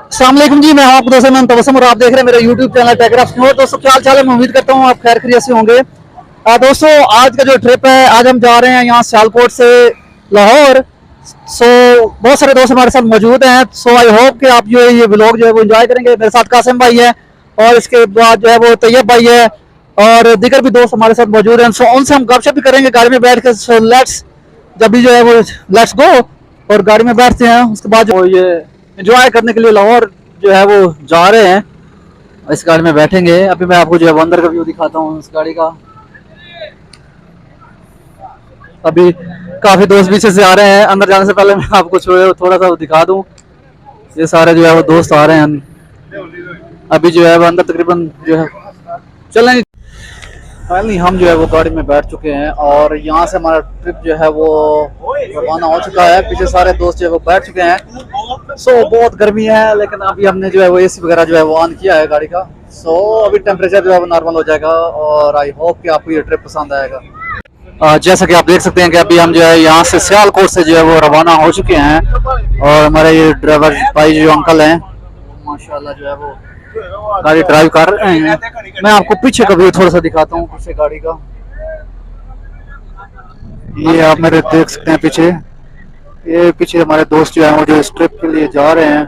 अस्सलाम वालेकुम जी, मैं हूं आपको दोस्तों मैं तबस्सुम और आप देख रहे हैं मेरा यूट्यूब चैनल टेलीग्राफ। और दोस्तों क्या हाल चाल है, मैं उम्मीद करता हूं आप खैर खैरियत से होंगे। दोस्तों आज का जो ट्रिप है, आज हम जा रहे हैं यहाँ सियालकोट से लाहौर। बहुत सारे दोस्त हमारे साथ मौजूद हैं। आई होप कि आप जो है ये व्लॉग जो है वो एंजॉय करेंगे। मेरे साथ कासिम भाई है और इसके बाद जो है वो तैयब भाई है और दीगर भी दोस्त हमारे साथ मौजूद हैं। उनसे हम गपशप भी करेंगे गाड़ी में बैठ कर। लेट्स जब भी जो है वो लेट्स गो और गाड़ी में बैठते हैं। उसके बाद जो ये एंजॉय करने के लिए लाहौर जो है वो जा रहे हैं, इस गाड़ी में बैठेंगे। अभी मैं आपको जो है अंदर का व्यू दिखाता हूँ इस गाड़ी का। अभी काफी दोस्त पीछे से आ रहे हैं। अंदर जाने से पहले मैं आपको थोड़ा सा दिखा दूं, ये सारे जो है वो दोस्त आ रहे हैं। अभी जो है वो अंदर तकरीबन जो है चलेंगे। फाइनली हम जो है वो गाड़ी में बैठ चुके हैं और यहाँ से हमारा ट्रिप जो है वो रवाना हो चुका है। पीछे सारे दोस्त जो है वो बैठ चुके हैं। बहुत गर्मी है, लेकिन अभी हमने जो है वो एसी वगैरह जो है वो ऑन किया है गाड़ी का। अभी टेम्परेचर जो है वो नॉर्मल हो जाएगा और आई होप कि आपको ये ट्रिप पसंद आएगा। जैसा कि आप देख सकते हैं कि अभी हम जो है यहाँ से सियालकोट से जो है वो रवाना हो चुके हैं और हमारे ये ड्राइवर भाई जो अंकल हैं माशाल्लाह जो है वो गाड़ी ड्राइव कर रहे हैं। मैं आपको पीछे का व्यू थोड़ा सा दिखाता हूँ पीछे गाड़ी का। ये आप मेरे देख सकते हैं पीछे, ये पीछे हमारे दोस्त जो है वो जो इस ट्रिप के लिए जा रहे हैं।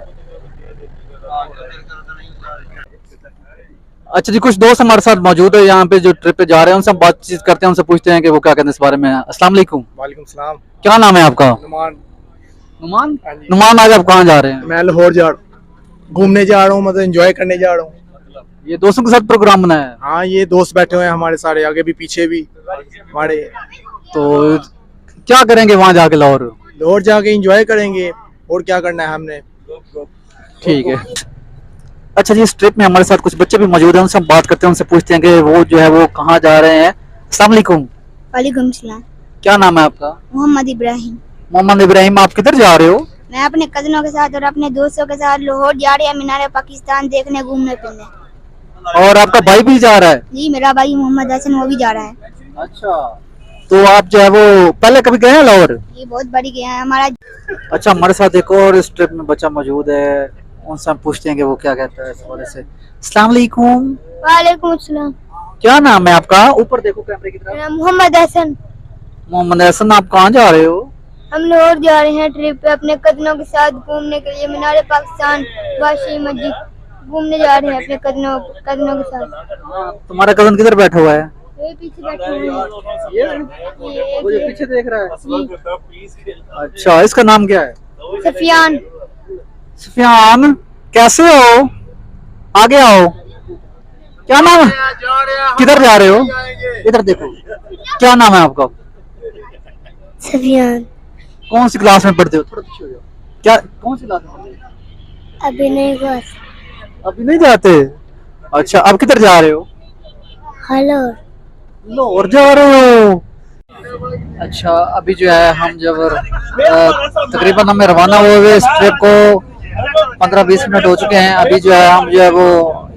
अच्छा जी, कुछ दोस्त हमारे साथ मौजूद है यहाँ पे जो ट्रिप पे जा रहे हैं। उनसे हम बातचीत करते हैं, उनसे पूछते हैं कि वो क्या कहते हैं इस बारे में। अस्सलाम वालेकुम। वालेकुम सलाम। क्या नाम है आपका? नुमान। नुमान। नुमान, आज आप कहाँ जा रहे हैं? मैं लाहौर जा रहा हूँ, घूमने जा रहा हूँ, मतलब एंजॉय करने जा रहा हूँ। ये दोस्तों के साथ प्रोग्राम बनाया है? हाँ, ये दोस्त बैठे हुए हैं हमारे सारे, आगे भी पीछे भी हमारे। तो क्या करेंगे वहाँ जाके? लाहौर जाके एंजॉय करेंगे और क्या करना है हमने। ठीक है। अच्छा जी, इस ट्रिप में हमारे साथ कुछ बच्चे भी मौजूद हैं, उनसे हम बात करते हैं, उनसे पूछते हैं कि वो जो है वो कहाँ जा रहे हैं। अस्सलाम वालेकुम। वालेकुम सलाम। क्या नाम है आपका? मोहम्मद इब्राहिम। मोहम्मद इब्राहिम, आप किधर जा रहे हो? मैं अपने कजनों के साथ और अपने दोस्तों के साथ लाहौर जा रहे हैं मीनार पाकिस्तान देखने, घूमने फिरने। और आपका भाई भी जा रहा है? जी, मेरा भाई मोहम्मद हसन वो भी जा रहा है। अच्छा, तो आप जो है वो पहले कभी गए हैं लाहौर? ये बहुत बड़ी गया है हमारा। अच्छा, हमारे साथ एक और इस ट्रिप में बच्चा मौजूद है, उनसे हम पूछते हैं कि वो क्या कहता है इस हवाले से। अस्सलाम वालेकुम। वालेकुम सलाम। क्या नाम है आपका? ऊपर देखो कैमरे की तरफ। मेरा मोहम्मद हसन। मोहम्मद हसन, आप कहाँ जा रहे हो? हम लाहौर जा रहे हैं ट्रिप पे अपने कजनों के साथ घूमने के लिए। मीनार पाकिस्तान, बादशाही मस्जिद घूमने जा रहे हैं अपने कजनों के साथ। तुम्हारा कजन किधर बैठा हुआ है? ये पीछे बैठे हुए हैं। ये वो जो पीछे देख रहा है। अच्छा, इसका नाम क्या है? सफियान। सुफियान, कैसे हो? आगे आओ। क्या नाम है? किधर जा रहे हो? इधर देखो। क्या नाम है आपका? सफियान। कौन सी क्लास में पढ़ते हो? थोड़ा पीछे हो जाओ। क्या कौन सी क्लास में पढ़ते हो? अभी नहीं बस। अभी नहीं जाते? अच्छा, अब किधर जा रहे हो? हेलो। लाहौर जा रहे हो? अच्छा, अभी जो है हम जब तकरीबन हमें रवाना हुए हुए इस ट्रिप को 15-20 मिनट हो चुके हैं। अभी जो है हम जो है वो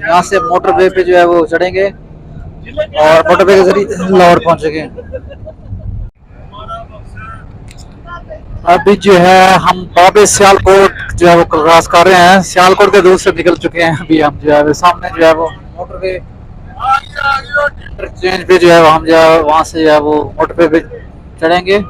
यहाँ से मोटरवे पे जो है वो चढ़ेंगे और मोटरवे के जरिए लाहौर पहुंचेंगे। अभी जो है हम बाबे सियालकोट जो है वो क्रॉस कर रहे हैं। सियालकोट के दूर से निकल चुके हैं। अभी हम जो है सामने जो है वो मोटरवे इंटरचेंज पे जो है हम जो है वहाँ से जो है वो मोटरवे पे चढ़ेंगे।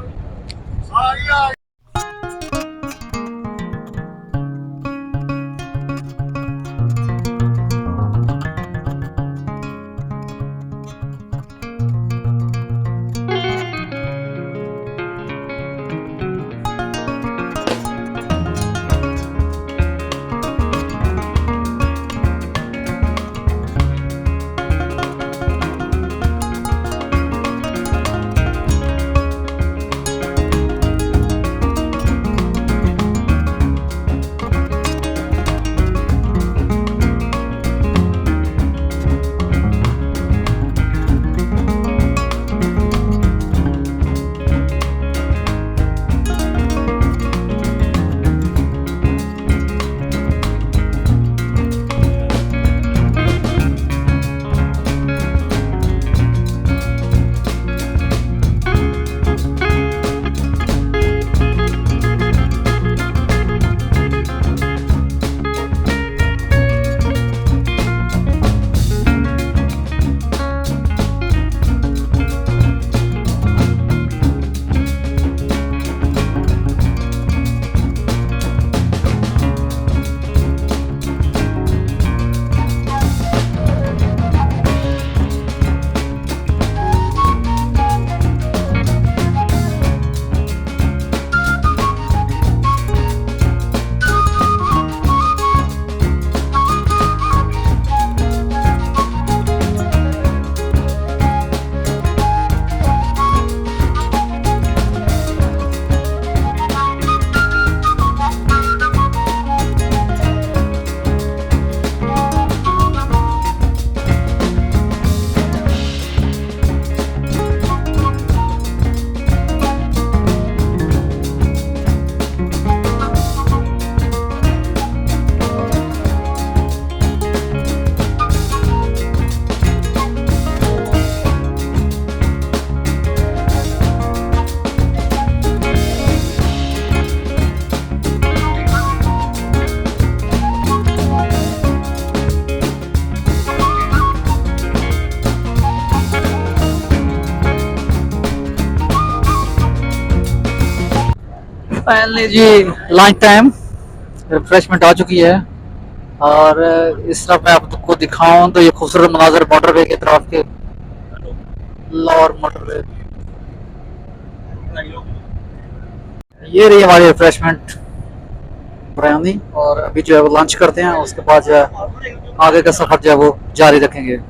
फाइनली जी लंच टाइम, रिफ्रेशमेंट आ चुकी है और इस तरफ मैं आपको दिखाऊं तो ये खूबसूरत मनाजर मोटरवे की तरफ के, लाहौर मोटरवे। ये रही हमारी रिफ्रेशमेंट बिरयानी और अभी जो है वो लंच करते हैं, उसके बाद जो है आगे का सफर जो है वो जारी रखेंगे।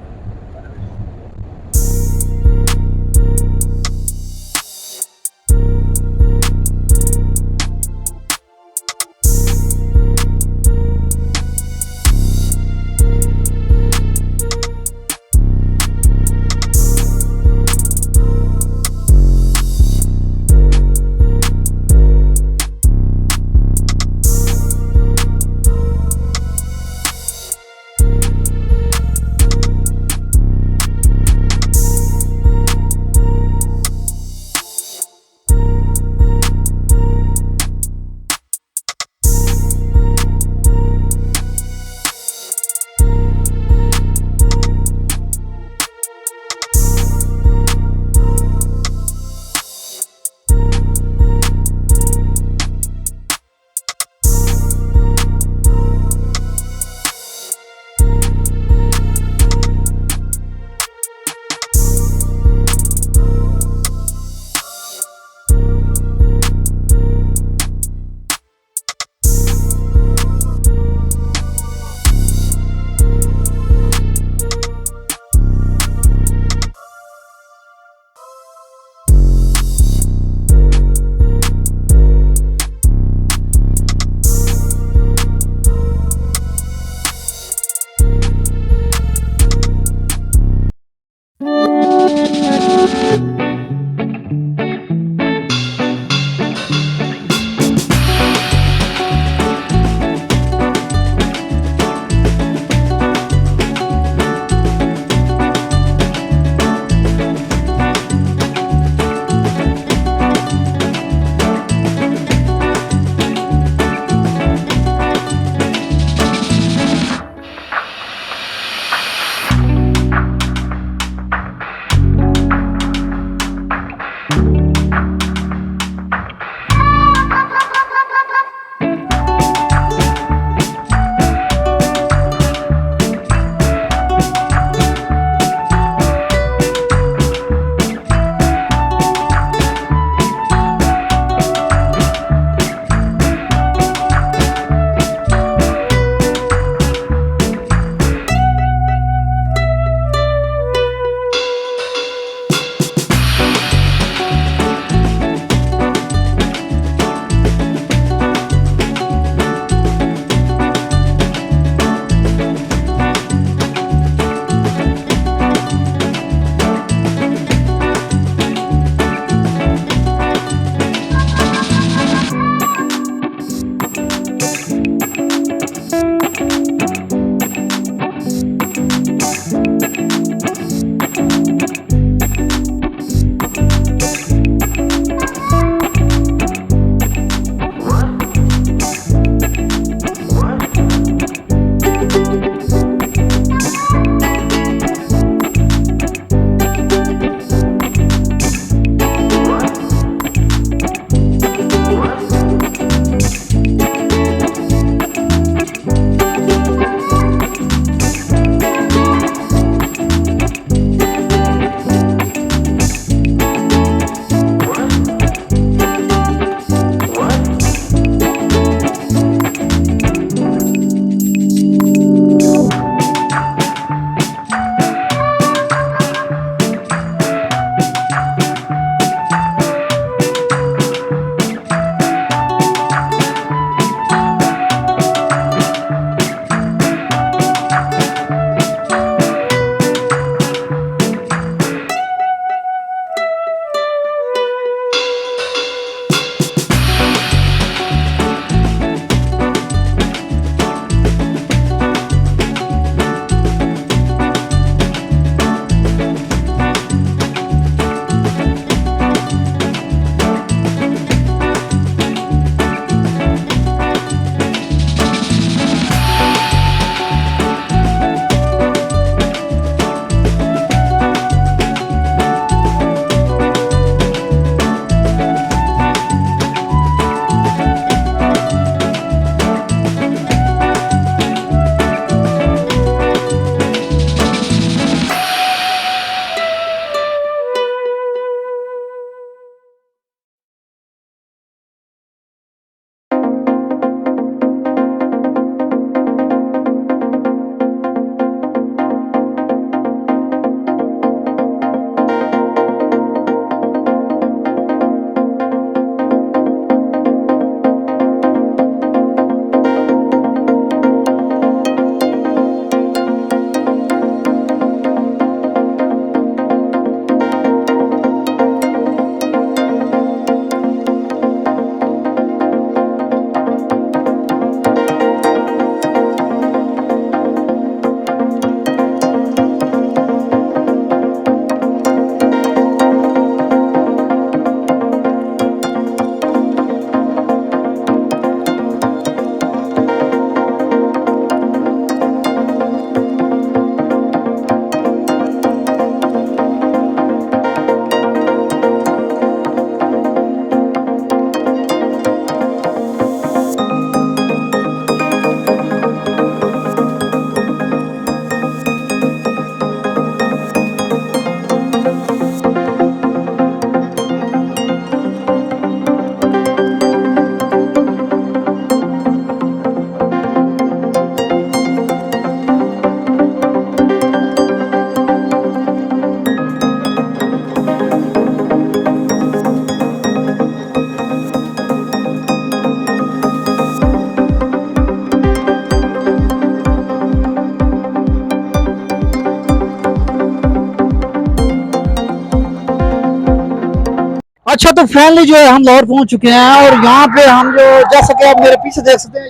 अच्छा तो फाइनली जो है हम लाहौर पहुंच चुके हैं और यहाँ पे हम जो जैसा कि आप मेरे पीछे देख सकते हैं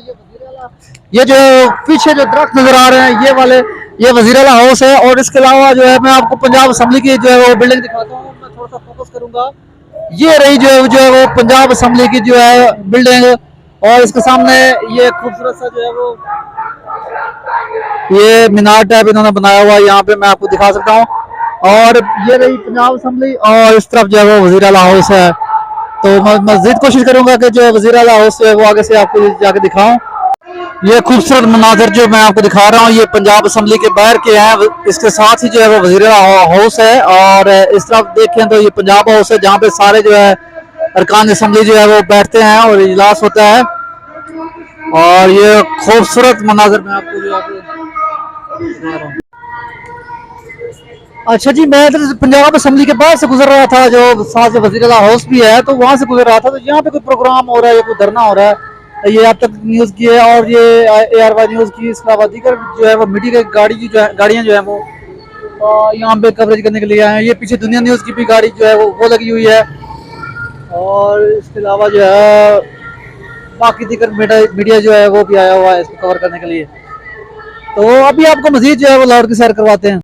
ये जो पीछे जो दरख्त नजर आ रहे हैं ये वजीर आला हाउस है। और इसके अलावा जो है मैं आपको पंजाब असेंबली की जो है वो बिल्डिंग दिखाता हूँ। मैं थोड़ा सा फोकस करूंगा। ये रही जो है वो पंजाब असेंबली की जो है बिल्डिंग और इसके सामने ये खूबसूरत सा जो है वो ये मीनार टाइप इन्होंने बनाया हुआ है। यहाँ पे मैं आपको दिखा सकता हूँ। और ये रही पंजाब असेंबली और इस तरफ जो है वो वजीर आला हाउस है। तो मैं मज़ीद कोशिश करूंगा कि जो वजीर आला हाउस है वो आगे से आपको जाके दिखाऊं। ये खूबसूरत मनाजर जो मैं आपको दिखा रहा हूँ ये पंजाब असेंबली के बाहर के हैं। इसके साथ ही जो है वो वजीर आला हाउस है और इस तरफ देखें तो ये पंजाब हाउस है जहाँ पे सारे जो है अरकान असेंबली जो है वो बैठते हैं और इजलास होता है। और ये खूबसूरत मनाजर मैं आपको जो दिखा रहा हूँ। अच्छा जी, मैं इधर पंजाब असेंबली के बाहर से गुजर रहा था जो साथ में वजीर आला हाउस भी है, तो वहां से गुजर रहा था। तो यहाँ पे कोई प्रोग्राम हो रहा है या कोई धरना हो रहा है, ये अब तक न्यूज़ की है और ये ARY न्यूज़ की। इसके अलावा दीगर जो है वो मीडिया की गाड़ियाँ जो है वो यहाँ पे कवरेज करने के लिए आए हैं। ये पीछे दुनिया न्यूज़ की भी गाड़ी जो है वो लगी हुई है। और इसके अलावा जो है बाकी दीगर मीडिया जो है वो भी आया हुआ है इसको कवर करने के लिए। तो अभी आपको मजीद जो है वो लाहौर की सैर करवाते हैं।